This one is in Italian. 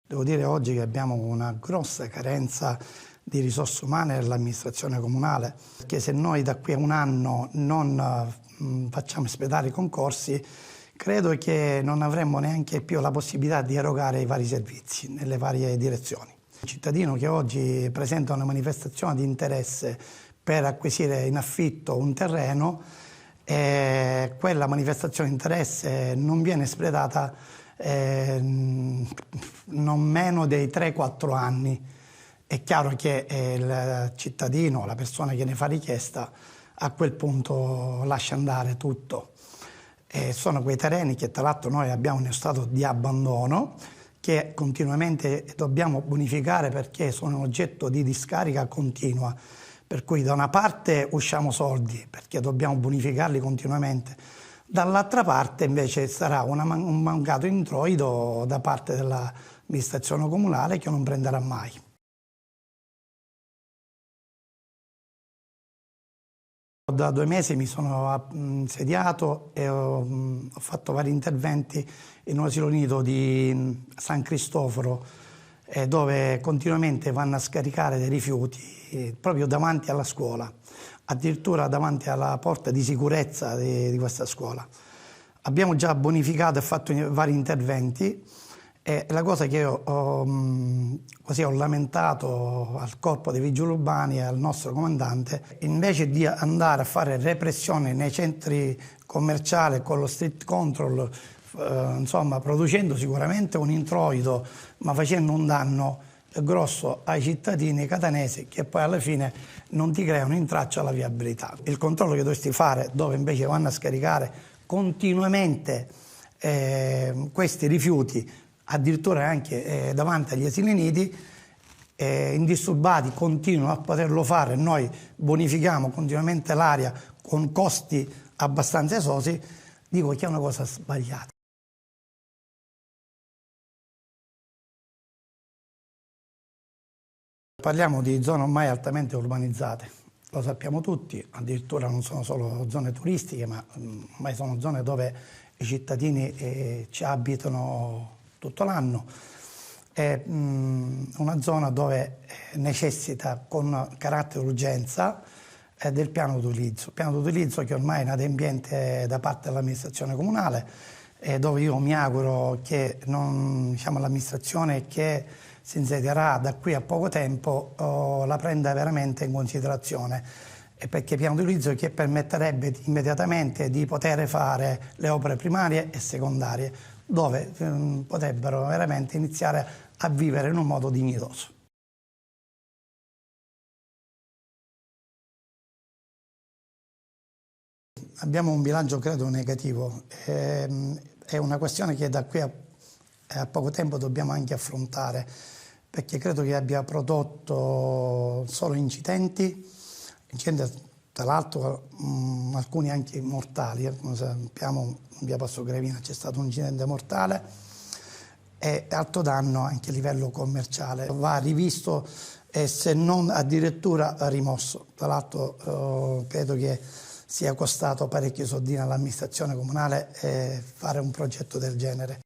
Devo dire oggi che abbiamo una grossa carenza di risorse umane nell'amministrazione comunale, perché se noi da qui a un anno non facciamo espletare i concorsi, credo che non avremmo neanche più la possibilità di erogare i vari servizi nelle varie direzioni. Il cittadino che oggi presenta una manifestazione di interesse per acquisire in affitto un terreno, quella manifestazione di interesse non viene espletata non meno dei 3-4 anni. È chiaro che il cittadino, la persona che ne fa richiesta, a quel punto lascia andare tutto. Sono quei terreni che tra l'altro noi abbiamo in stato di abbandono, che continuamente dobbiamo bonificare perché sono oggetto di discarica continua. Per cui da una parte usciamo soldi perché dobbiamo bonificarli continuamente, dall'altra parte invece sarà un mancato introito da parte dell'amministrazione comunale che non prenderà mai. Da 2 mesi mi sono insediato e ho fatto vari interventi in un asilo nido di San Cristoforo, dove continuamente vanno a scaricare dei rifiuti proprio davanti alla scuola, addirittura davanti alla porta di sicurezza di questa scuola. Abbiamo già bonificato e fatto vari interventi e la cosa che io ho lamentato al corpo dei vigili urbani e al nostro comandante, invece di andare a fare repressione nei centri commerciali con lo street control, insomma producendo sicuramente un introito ma facendo un danno grosso ai cittadini catanesi che poi alla fine non ti creano intralcio alla viabilità. Il controllo che dovresti fare dove invece vanno a scaricare continuamente questi rifiuti, addirittura anche davanti agli asili nidi, indisturbati continuano a poterlo fare, noi bonifichiamo continuamente l'area con costi abbastanza esosi, dico che è una cosa sbagliata. Parliamo di zone ormai altamente urbanizzate, lo sappiamo tutti, addirittura non sono solo zone turistiche, ma ormai sono zone dove i cittadini ci abitano tutto l'anno. È una zona dove necessita con carattere urgenza del piano d'utilizzo. Piano d'utilizzo che ormai è inadempiente da parte dell'amministrazione comunale, dove io mi auguro che l'amministrazione che si insedierà da qui a poco tempo la prenda veramente in considerazione, perché piano di utilizzo che permetterebbe immediatamente di poter fare le opere primarie e secondarie, dove potrebbero veramente iniziare a vivere in un modo dignitoso. Abbiamo un bilancio credo negativo, è una questione che da qui a poco tempo dobbiamo anche affrontare, perché credo che abbia prodotto solo incidenti tra l'altro alcuni anche mortali, come sappiamo in via Passo Gravina c'è stato un incidente mortale e alto danno anche a livello commerciale. Va rivisto e se non addirittura rimosso. Tra l'altro credo che sia costato parecchi soldini all'amministrazione comunale fare un progetto del genere.